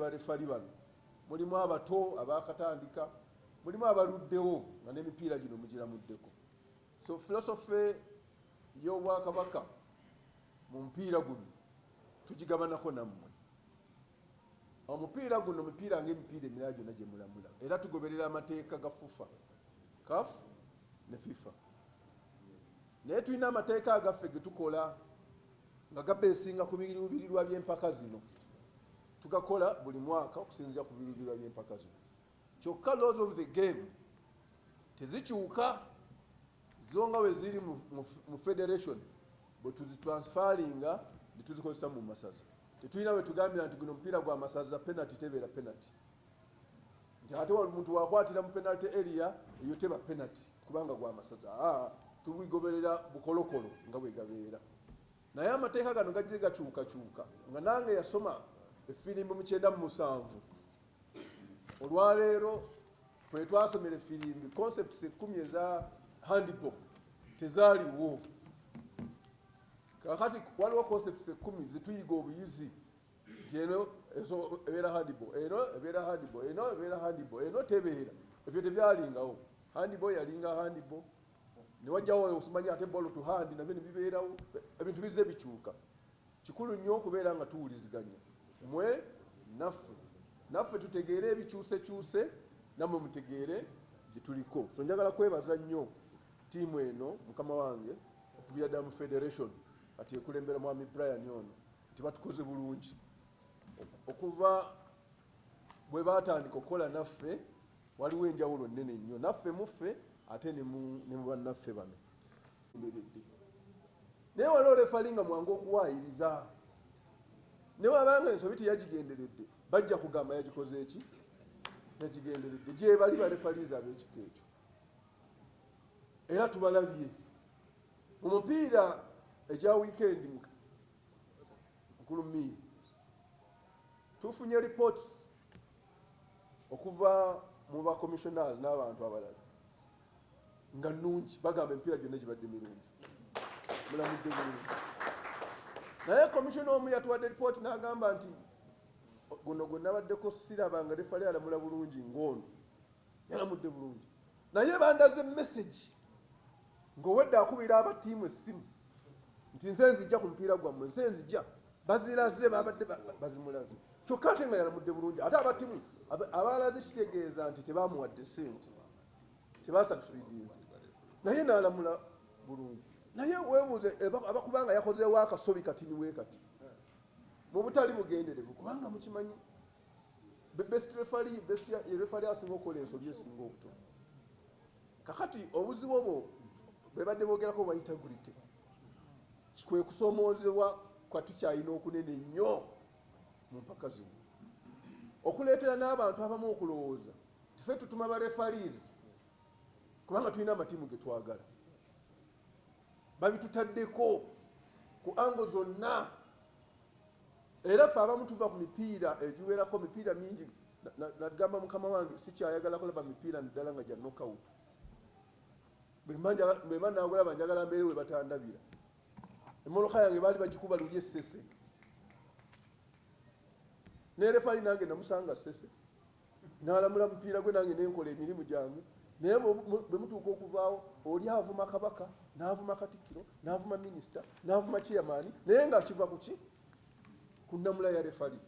barefali bano mulimu abato abakatandika mulimu abaluddewo nga n'emipiira gino mugiramuddeko. So philosophy y'obwakabaka mu mupiira guno tugigabanako nammwe. Omupiira guno mupiira ng'emipiira emirala gyonna gye mulamula, era tugoberera amateeka ga FUFA, CAF ne FIFA. Naye tulina amateeka agaffe ge tukola nga gabeesinga ku biruubirirwa by'empaka zino. Tugakola buli mwaka okusinziira ku biruubirirwa by'empaka zino. Kyokka laws of the game tezikyuka, zo nga we ziri mu federation bwe tuzitransfaringa ne tuzikozesa mu masaza. Tetulina bwe tugambira nti guno mupiira gwa masaza penalty tebeera penalty. Nti ate omuntu wakwatira mu penalty area eyo teba penalty kubanga gwa masaza. Tubigoberera bukolokolo nga bwe gabeera. Naye amateeka gano gajje gakyukakyuka nga nange yasoma effirimbi mu 1997. Olwaleero fwe twasomera effirimbi concepts 10 eza handball tezaaliwo. Kakati waliwo concepts 10 zituyiga obuyizi nti eno ebeera handball, eno ebeera handball, eno ebeera handball, eno tebeera. Ebyo tebyalingawo. Handball yalinga handball. Ne wajjawo osimanya ate ball to hand nabyo ne bibeerawo. Ebintu bizze bikyuka. Kikulu nnyo okubeera nga tuwuliziganya. Mwe naffe tutegeere ebikyusekyuse nammwe mutegeere gye tuliko. So njagala kwebaza nnyo ttiimu eno mukama wange okuviira ddala mu federation ati ekulembera mwami Brian ono nti batukoze bulungi. Okuva bwe baatandika okukola naffe waliwo enjawulo nnene nnyo. Naffe muffe ate ne mu bannaffe bano. Naye waliwo refali nga mwangu okuwaayiriza. Ne wabanga ensobi teyagigenderedde bajja kugamba yagikoze eki? Yagigenderedde. Gye bali barefaliiza ab'ekika ekyo. Era tubalabye mu mupiira egya weekend nkulu mmiri tufunye reports okuva mu ba commissioners n'abantu abalala nga nnungi bagamba emipiira gyonna gibadde mirungi mulamudde bulungi. Naye commissioner omu yatuwadde report n'agamba nti guno gwe nabaddeko sirabanga refali alamula bulungi ng'ono yalamudde bulungi. Naye bandaze message ng'owedde akubira abatiimu essimu nti nze nzijja ku mupiira gwammwe, nze nzijja baziraze babadde bazimulaze kyokka ate nga yalamudde bulungi. Ate abatiimu abalaze kitegeeza nti tebaamuwadde ssente, tebasakisidinze, naye n'alamula bulungi. Naye weebuuze abakubanga yakozeewo akasobi kati niwe kati mu butali bugenderevu kubanga mukimanyi best referee asinga okukola ensobi esinga obutono. Kakati obuzibu obwo bwe badde boogerako bwa integrity kikwe kusoomoozebwa kwa tukyalina okunene nnyo mu mpaka zino okuleetera n'abantu abamu okulowooza tufe tutuma ba referees kubanga tulina amatiimu ge twagala babitutaddeko ku ango zonna. Era ffe abamu tuva ku mipiira egiwerako mipiira mingi nagamba mukama wange sikyayagala kulaba mipiira naddala nga gya knockout. Bwemba nagulaba njagala mbeere we batandabira. Emmoloka yange baali bagikuba luli essese ne refali nange namusanga ssese n'alamula mupiira gwe nange nenkola emirimu gyange. Naye bwe mutuuka okuvaawo oli avuma kabaka n'avuma katikkiro n'avuma minisita n'avuma chairman naye ng'akiva ku ki? Ku nnamula ya refali.